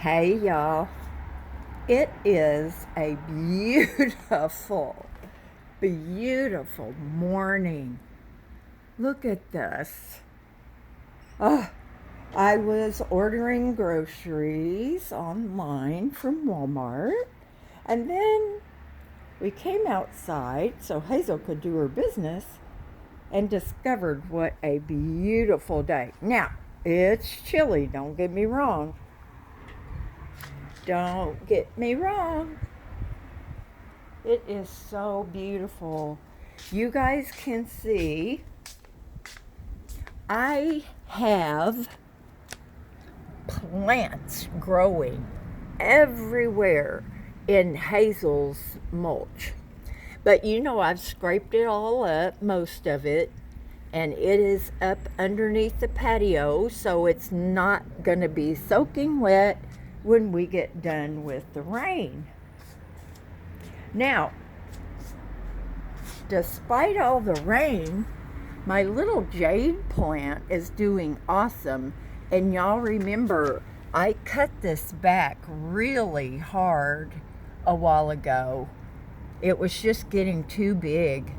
Hey y'all, it is a beautiful, beautiful morning. Look at this. Oh, I was ordering groceries online from Walmart, and then we came outside so Hazel could do her business and discovered what a beautiful day. Now, it's chilly, don't get me wrong. Don't get me wrong. It is so beautiful. You guys can see I have plants growing everywhere in Hazel's mulch. But you know, I've scraped it all up, most of it, and it is up underneath the patio, so it's not going to be soaking wet when we get done with the rain. Now, despite all the rain, my little jade plant is doing awesome. And y'all remember, I cut this back really hard a while ago. It was just getting too big.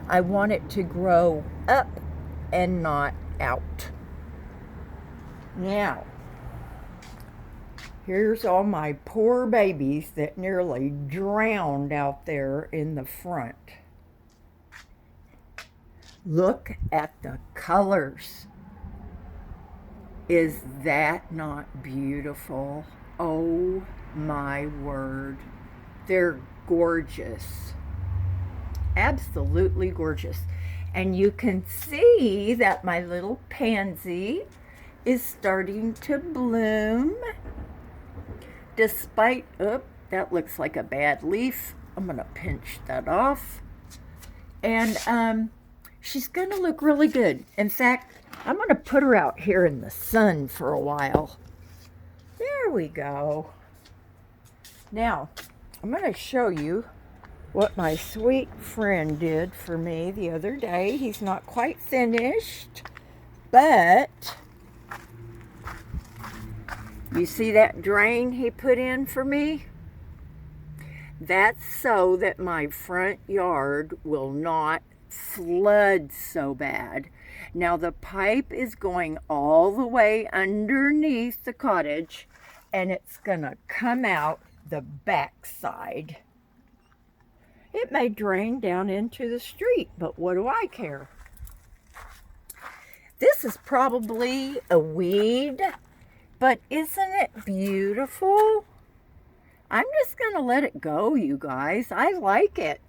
I want it to grow up and not out. Now, here's all my poor babies that nearly drowned out there in the front. Look at the colors. Is that not beautiful? Oh my word. They're gorgeous. Absolutely gorgeous. And you can see that my little pansy is starting to bloom. Despite, that looks like a bad leaf. I'm going to pinch that off. And she's going to look really good. In fact, I'm going to put her out here in the sun for a while. There we go. Now, I'm going to show you what my sweet friend did for me the other day. He's not quite finished, but you see that drain he put in for me? That's so that my front yard will not flood so bad. Now the pipe is going all the way underneath the cottage, and it's gonna come out the back side. It may drain down into the street, but what do I care? This is probably a weed, but isn't it beautiful? I'm just going to let it go, you guys. I like it.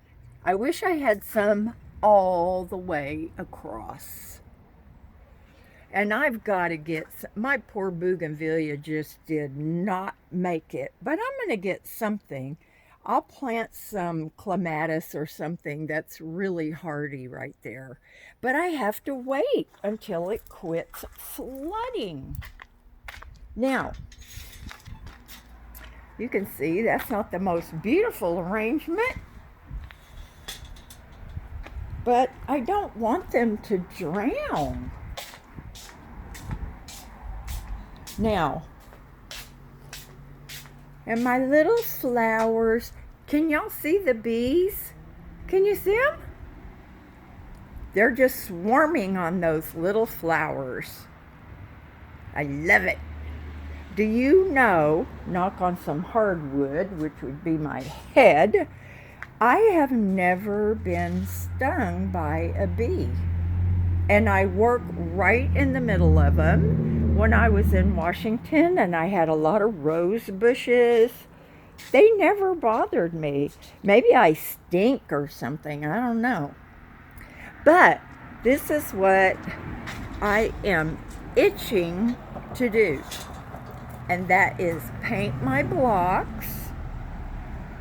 I wish I had some all the way across. And I've got to get some. My poor bougainvillea just did not make it, but I'm going to get something. I'll plant some clematis or something that's really hardy right there. But I have to wait until it quits flooding. Now, you can see that's not the most beautiful arrangement, but I don't want them to drown. Now, and my little flowers, can y'all see the bees? Can you see them? They're just swarming on those little flowers. I love it. Do you know, knock on some hardwood, which would be my head, I have never been stung by a bee. And I work right in the middle of them. When I was in Washington and I had a lot of rose bushes, they never bothered me. Maybe I stink or something, I don't know. But this is what I am itching to do. And that is paint my blocks,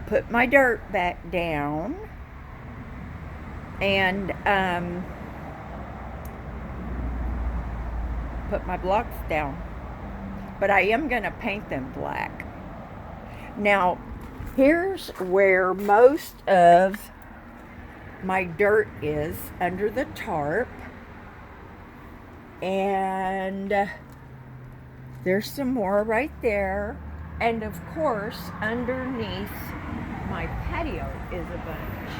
put my dirt back down, and put my blocks down. But I am going to paint them black. Now, here's where most of my dirt is, under the tarp. And There's some more right there. And of course, underneath my patio is a bunch.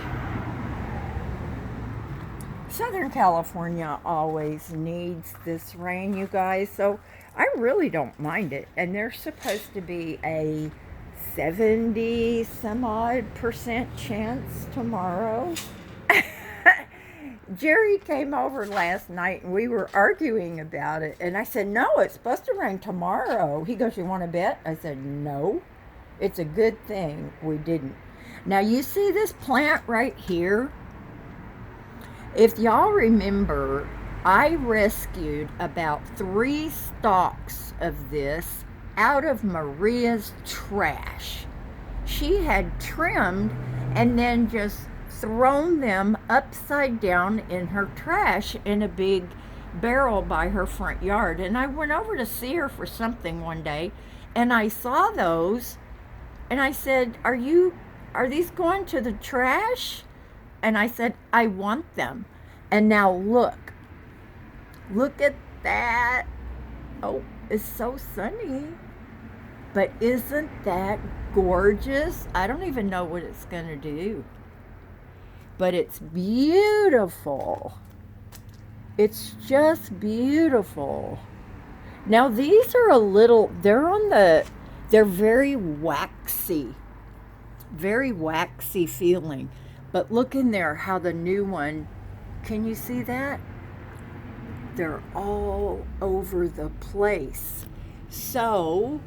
Southern California always needs this rain, you guys, so I really don't mind it. And there's supposed to be a 70 some odd percent chance tomorrow. Jerry came over last night and we were arguing about it. And I said, no, it's supposed to rain tomorrow. He goes, you want to bet? I said, no, it's a good thing we didn't. Now, you see this plant right here? If y'all remember, I rescued about 3 stalks of this out of Maria's trash. She had trimmed and then just thrown them upside down in her trash in a big barrel by her front yard. And I went over to see her for something one day, and I saw those, and I said, are these going to the trash? And I said, I want them. And now look at that. Oh, it's so sunny. But isn't that gorgeous? I don't even know what it's going to do. But it's beautiful. It's just beautiful. Now these are they're very waxy feeling. But look in there how the new one, can you see that? They're all over the place. So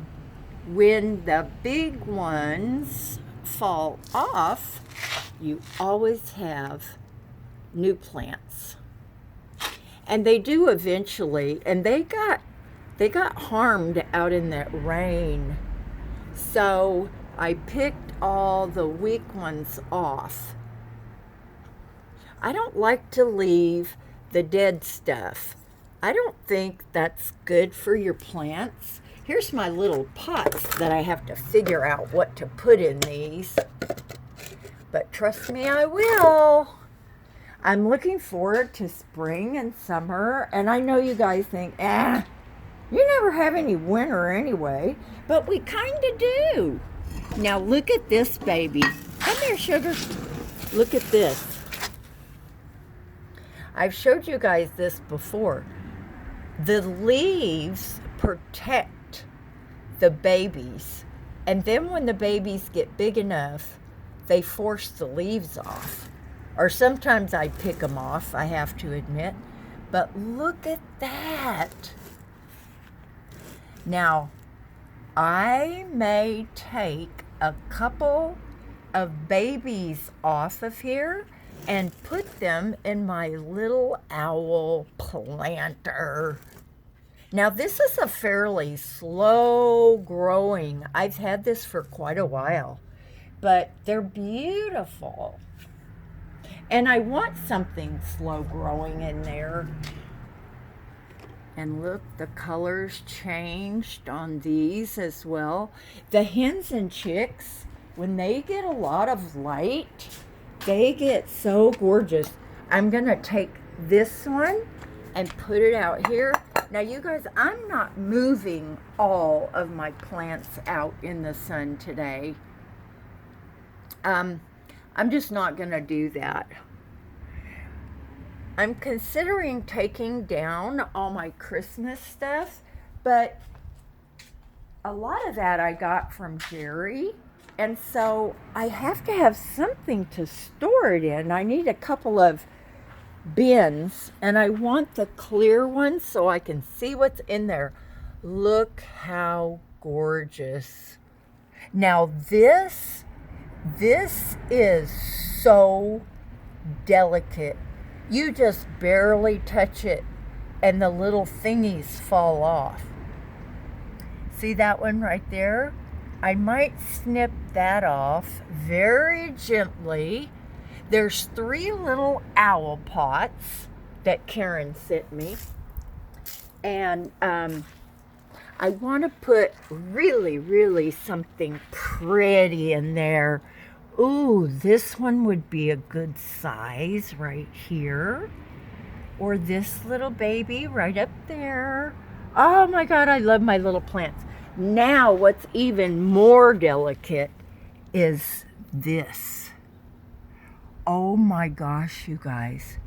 when the big ones fall off, you always have new plants. And they do eventually, and they got harmed out in that rain. So I picked all the weak ones off. I don't like to leave the dead stuff. I don't think that's good for your plants. Here's my little pots that I have to figure out what to put in these. But trust me, I will. I'm looking forward to spring and summer. And I know you guys think, you never have any winter anyway. But we kind of do. Now look at this baby. Come here, sugar. Look at this. I've showed you guys this before. The leaves protect the babies. And then when the babies get big enough, they force the leaves off. Or sometimes I pick them off, I have to admit. But look at that. Now, I may take a couple of babies off of here and put them in my little owl planter. Now, this is a fairly slow growing. I've had this for quite a while, but they're beautiful. And I want something slow growing in there. And look, the colors changed on these as well. The hens and chicks, when they get a lot of light, they get so gorgeous. I'm going to take this one and put it out here. Now, you guys, I'm not moving all of my plants out in the sun today. I'm just not going to do that. I'm considering taking down all my Christmas stuff, but a lot of that I got from Jerry. And so I have to have something to store it in. I need a couple of bins, and I want the clear ones so I can see what's in there. Look how gorgeous. Now this is so delicate. You just barely touch it and the little thingies fall off. See that one right there? I might snip that off very gently. There's 3 little owl pots that Karen sent me. And I want to put really something pretty in there. Ooh, this one would be a good size right here. Or this little baby right up there. Oh my God, I love my little plants. Now, what's even more delicate is this. Oh my gosh, you guys.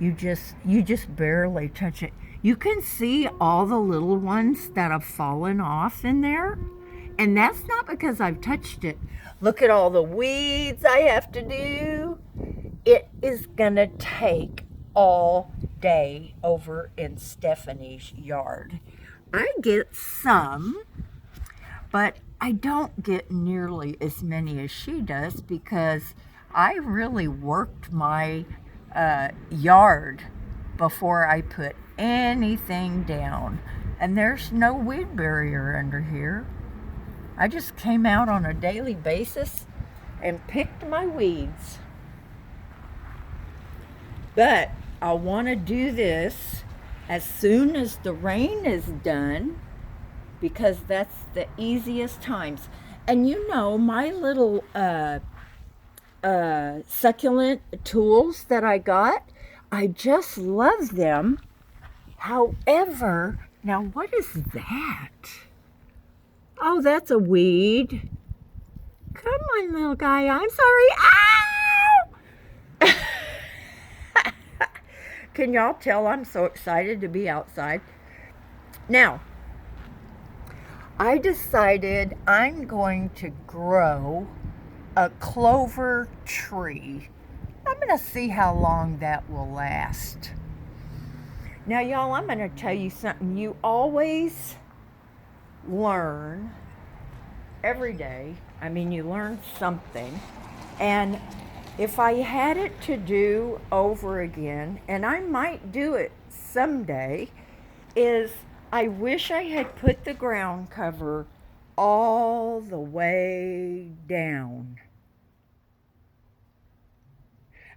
You just barely touch it. You can see all the little ones that have fallen off in there. And that's not because I've touched it. Look at all the weeds I have to do. It is gonna take all day over in Stephanie's yard. I get some, but I don't get nearly as many as she does because I really worked my yard before I put anything down. And there's no weed barrier under here. I just came out on a daily basis and picked my weeds. But I want to do this as soon as the rain is done because that's the easiest times. And you know, my little succulent tools that I got, I just love them. However, now what is that? Oh, that's a weed. Come on, little guy. I'm sorry. Ow! Can y'all tell I'm so excited to be outside? Now, I decided I'm going to grow a clover tree. I'm going to see how long that will last. Now, y'all, I'm going to tell you something. You always learn every day. I mean, you learn something. And if I had it to do over again, and I might do it someday, is I wish I had put the ground cover all the way down.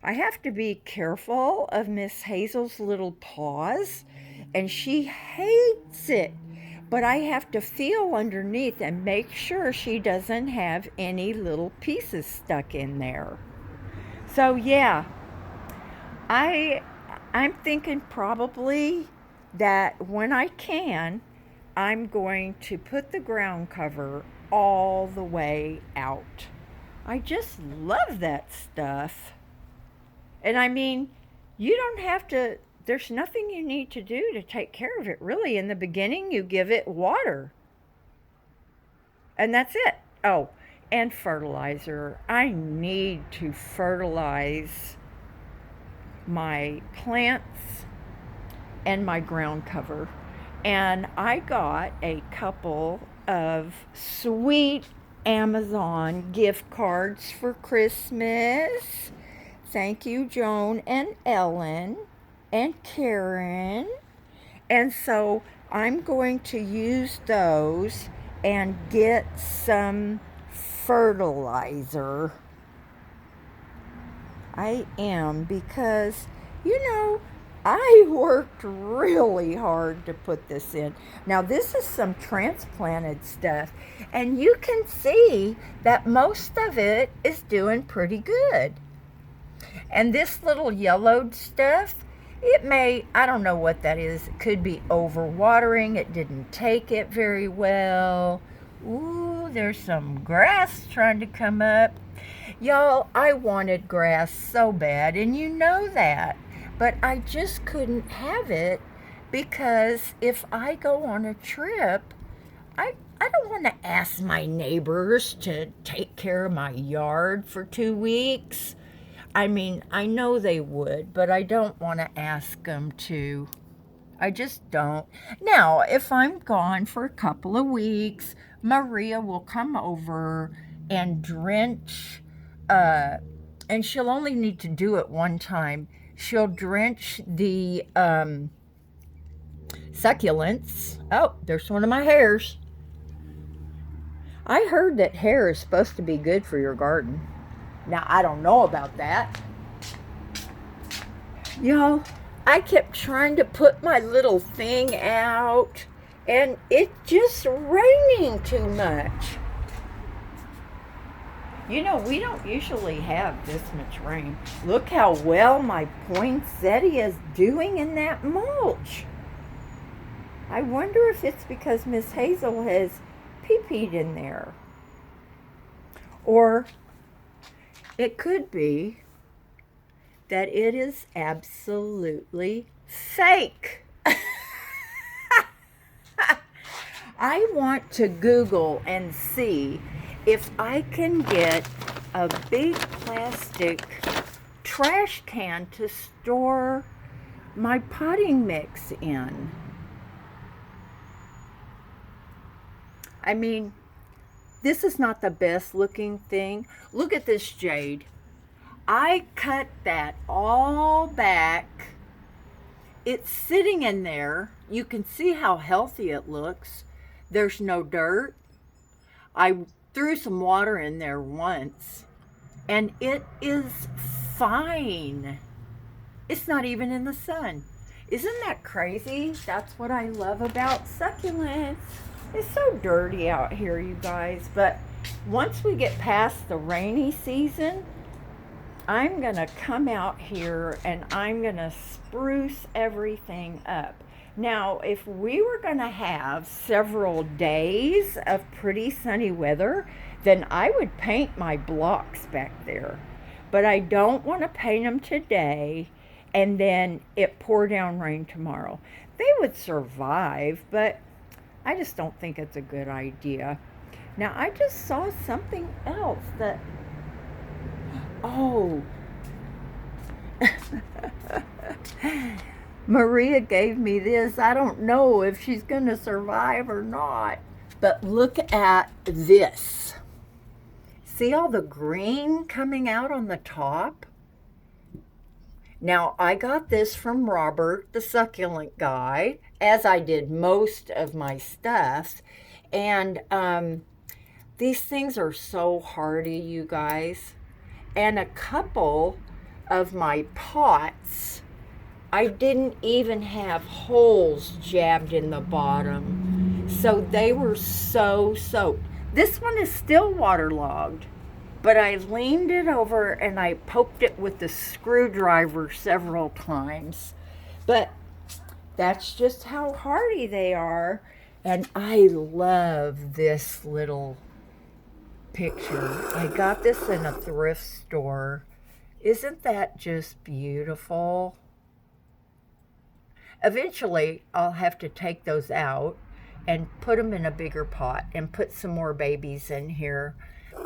I have to be careful of Miss Hazel's little paws, and she hates it. But I have to feel underneath and make sure she doesn't have any little pieces stuck in there. So yeah, I'm thinking probably that when I can, I'm going to put the ground cover all the way out. I just love that stuff. And I mean, you don't have to, there's nothing you need to do to take care of it, really. In the beginning, you give it water. And that's it. Oh, and fertilizer. I need to fertilize my plants and my ground cover. And I got a couple of sweet Amazon gift cards for Christmas. Thank you, Joan and Ellen and Karen. And so I'm going to use those and get some fertilizer. I am, because, you know, I worked really hard to put this in. Now, this is some transplanted stuff, and you can see that most of it is doing pretty good. And this little yellowed stuff, it may, I don't know what that is. It could be overwatering. It didn't take it very well. Ooh, there's some grass trying to come up. Y'all, I wanted grass so bad, and you know that. But I just couldn't have it because if I go on a trip, I don't want to ask my neighbors to take care of my yard for 2 weeks. I mean, I know they would, but I don't want to ask them to. I just don't. Now, if I'm gone for a couple of weeks, Maria will come over and drench, and she'll only need to do it one time. She'll drench the succulents. Oh, there's one of my hairs. I heard that hair is supposed to be good for your garden. Now, I don't know about that. Y'all, I kept trying to put my little thing out, and it's just raining too much. You know, we don't usually have this much rain. Look how well my poinsettia is doing in that mulch. I wonder if it's because Miss Hazel has pee-peed in there. Or it could be that it is absolutely fake. I want to Google and see if I can get a big plastic trash can to store my potting mix in. I mean, this is not the best looking thing. Look at this jade. I cut that all back. It's sitting in there. You can see how healthy it looks. There's no dirt. I threw some water in there once, and it is fine. It's not even in the sun. Isn't that crazy? That's what I love about succulents. It's so dirty out here, you guys, but once we get past the rainy season, I'm gonna come out here and I'm gonna spruce everything up. Now, if we were gonna have several days of pretty sunny weather, then I would paint my blocks back there. But I don't want to paint them today and then it pour down rain tomorrow. They would survive, but I just don't think it's a good idea. Now, I just saw something else that, oh, Maria gave me this. I don't know if she's going to survive or not. But look at this. See all the green coming out on the top? Now, I got this from Robert, the succulent guy, as I did most of my stuff. And these things are so hardy, you guys. And a couple of my pots, I didn't even have holes jabbed in the bottom. So they were so soaked. This one is still waterlogged, but I leaned it over and I poked it with the screwdriver several times. But that's just how hardy they are. And I love this little picture. I got this in a thrift store. Isn't that just beautiful? Eventually, I'll have to take those out and put them in a bigger pot and put some more babies in here.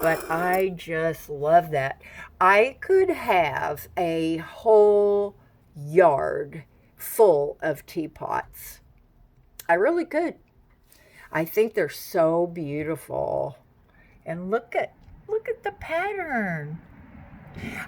But I just love that. I could have a whole yard full of teapots. I really could. I think they're so beautiful. And look at the pattern.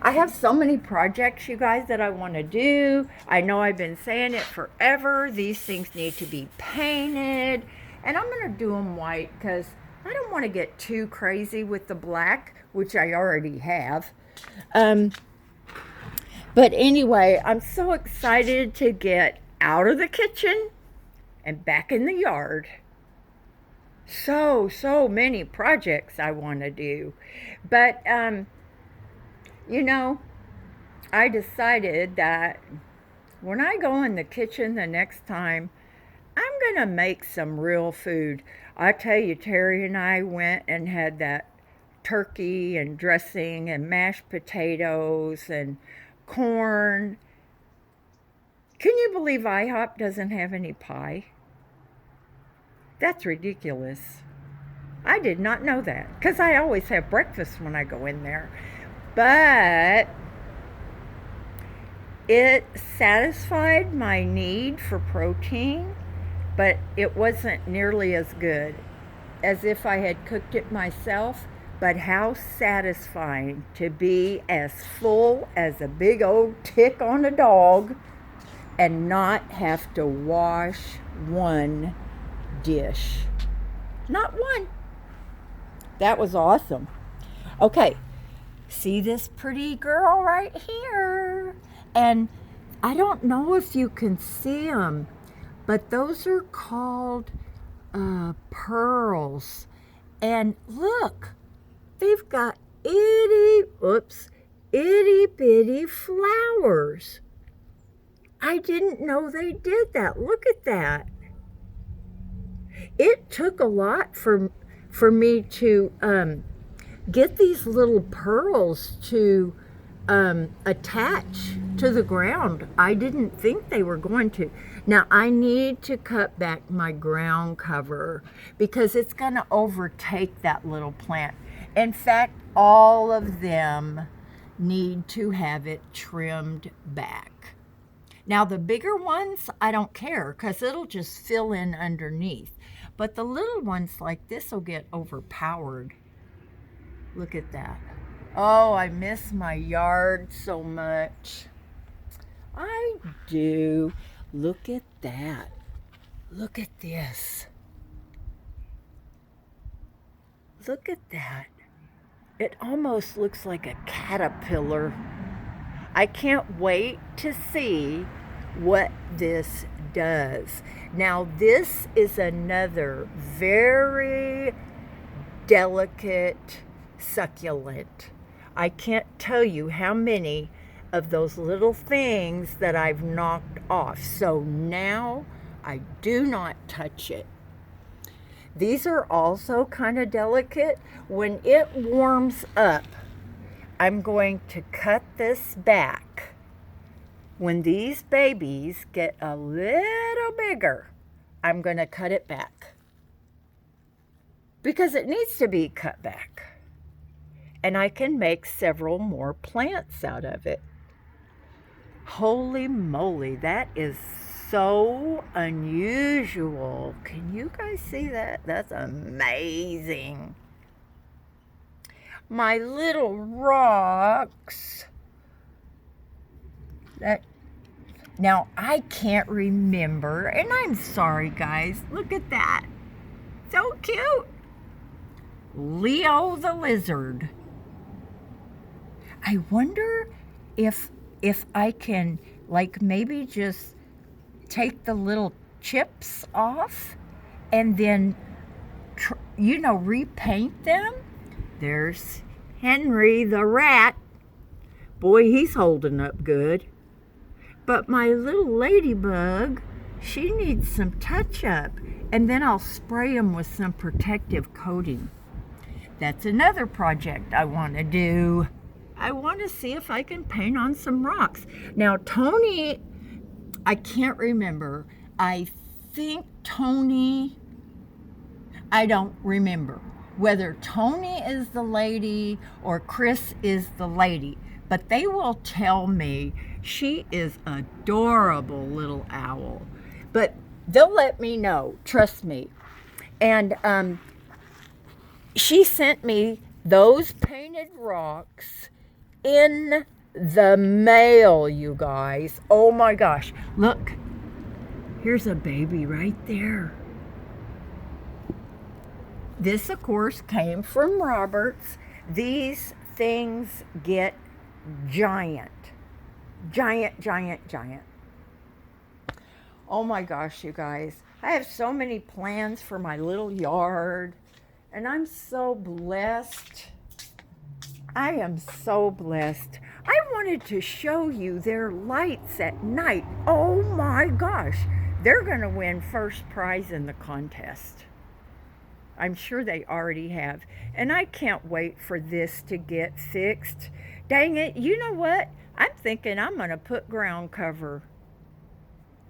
I have so many projects, you guys, that I want to do. I know I've been saying it forever. These things need to be painted. And I'm going to do them white because I don't want to get too crazy with the black, which I already have. But anyway, I'm so excited to get out of the kitchen and back in the yard. So many projects I want to do. But, you know, I decided that when I go in the kitchen the next time, I'm going to make some real food. I tell you, Terry and I went and had that turkey and dressing and mashed potatoes and corn. Can you believe IHOP doesn't have any pie? That's ridiculous. I did not know that because I always have breakfast when I go in there. But it satisfied my need for protein, but it wasn't nearly as good as if I had cooked it myself. But how satisfying to be as full as a big old tick on a dog and not have to wash one dish. Not one. That was awesome. Okay, see this pretty girl right here? And I don't know if you can see them, but those are called pearls. And look, they've got itty bitty flowers. I didn't know they did that. Look at that. it took a lot for me to get these little pearls to attach to the ground. I didn't think they were going to. Now I need to cut back my ground cover because it's going to overtake that little plant. In fact, all of them need to have it trimmed back. Now the bigger ones, I don't care because it'll just fill in underneath. But the little ones like this will get overpowered. Look at that. Oh, I miss my yard so much. I do. Look at that. Look at this. Look at that. It almost looks like a caterpillar. I can't wait to see what this does. Now, this is another very delicate succulent. I can't tell you how many of those little things that I've knocked off. So now I do not touch it. These are also kind of delicate. When it warms up, I'm going to cut this back. When these babies get a little bigger, I'm going to cut it back because it needs to be cut back. And I can make several more plants out of it. Holy moly, that is so unusual. Can you guys see that? That's amazing. My little rocks. Now, I can't remember, and I'm sorry, guys. Look at that. So cute. Leo the lizard. I wonder if I can, like, maybe just take the little chips off and then, repaint them. There's Henry the rat. Boy, he's holding up good. But my little ladybug, she needs some touch-up. And then I'll spray them with some protective coating. That's another project I want to do. I want to see if I can paint on some rocks. Now, Tony, I can't remember. I think Tony, I don't remember whether Tony is the lady or Chris is the lady. But they will tell me she is adorable little owl. But they'll let me know, trust me. And she sent me those painted rocks in the mail, you guys. Oh my gosh. Look, here's a baby right there. This, of course, came from Robert's. These things get giant. Giant, giant, giant. Oh my gosh, you guys. I have so many plans for my little yard, and I'm so blessed. I am so blessed. I wanted to show you their lights at night. Oh my gosh. They're going to win first prize in the contest. I'm sure they already have. And I can't wait for this to get fixed. Dang it. You know what? I'm thinking I'm going to put ground cover.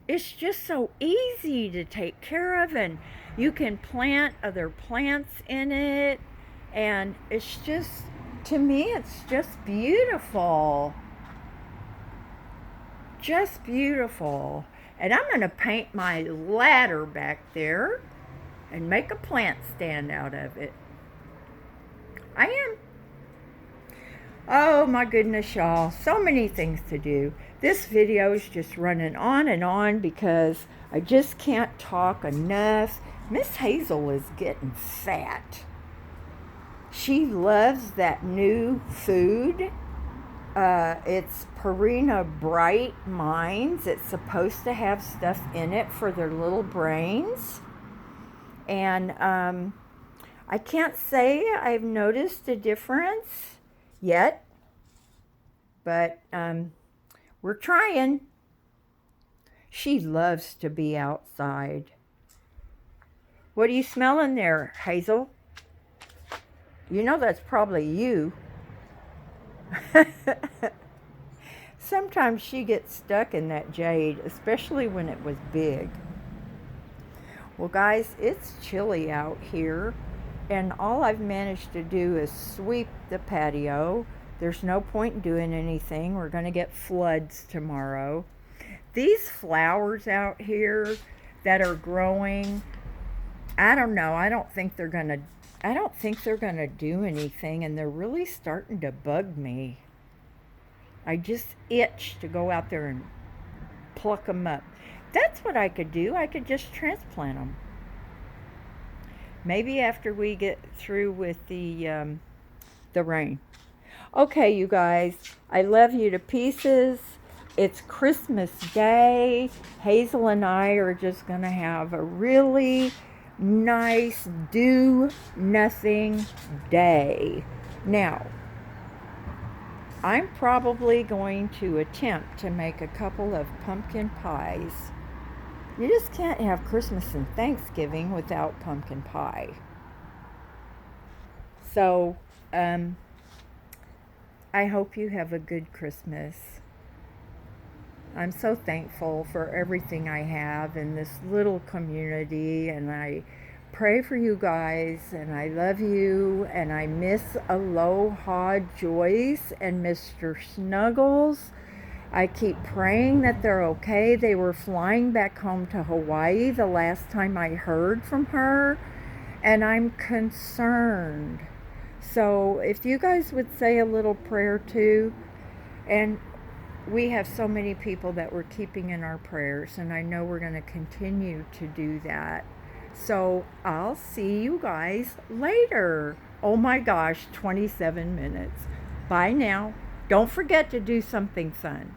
It's just so easy to take care of, and you can plant other plants in it. And it's just, to me, it's just beautiful. Just beautiful. And I'm going to paint my ladder back there and make a plant stand out of it. I am. Oh my goodness, y'all. So many things to do. This video is just running on and on because I just can't talk enough. Miss Hazel is getting fat. She loves that new food. It's Purina Bright Minds. It's supposed to have stuff in it for their little brains. And I can't say I've noticed a difference yet, but we're trying. She loves to be outside. What are you smelling there, Hazel? You know that's probably you. Sometimes she gets stuck in that jade, especially when it was big. Well, guys, it's chilly out here, and all I've managed to do is sweep the patio. There's no point in doing anything. We're going to get floods tomorrow. These flowers out here that are growing, I don't know. I don't think they're going to do anything, and they're really starting to bug me. I just itch to go out there and pluck them up. That's what I could do. I could just transplant them. Maybe after we get through with the rain. Okay, you guys, I love you to pieces. It's Christmas Day. Hazel and I are just going to have a really nice do nothing day. Now, I'm probably going to attempt to make a couple of pumpkin pies. You just can't have Christmas and Thanksgiving without pumpkin pie. So, I hope you have a good Christmas. I'm so thankful for everything I have in this little community, and I pray for you guys, and I love you, and I miss Aloha Joyce and Mr. Snuggles. I keep praying that they're okay. They were flying back home to Hawaii the last time I heard from her, and I'm concerned. So if you guys would say a little prayer too, and we have so many people that we're keeping in our prayers, and I know we're going to continue to do that. So I'll see you guys later. Oh my gosh, 27 minutes. Bye now. Don't forget to do something fun.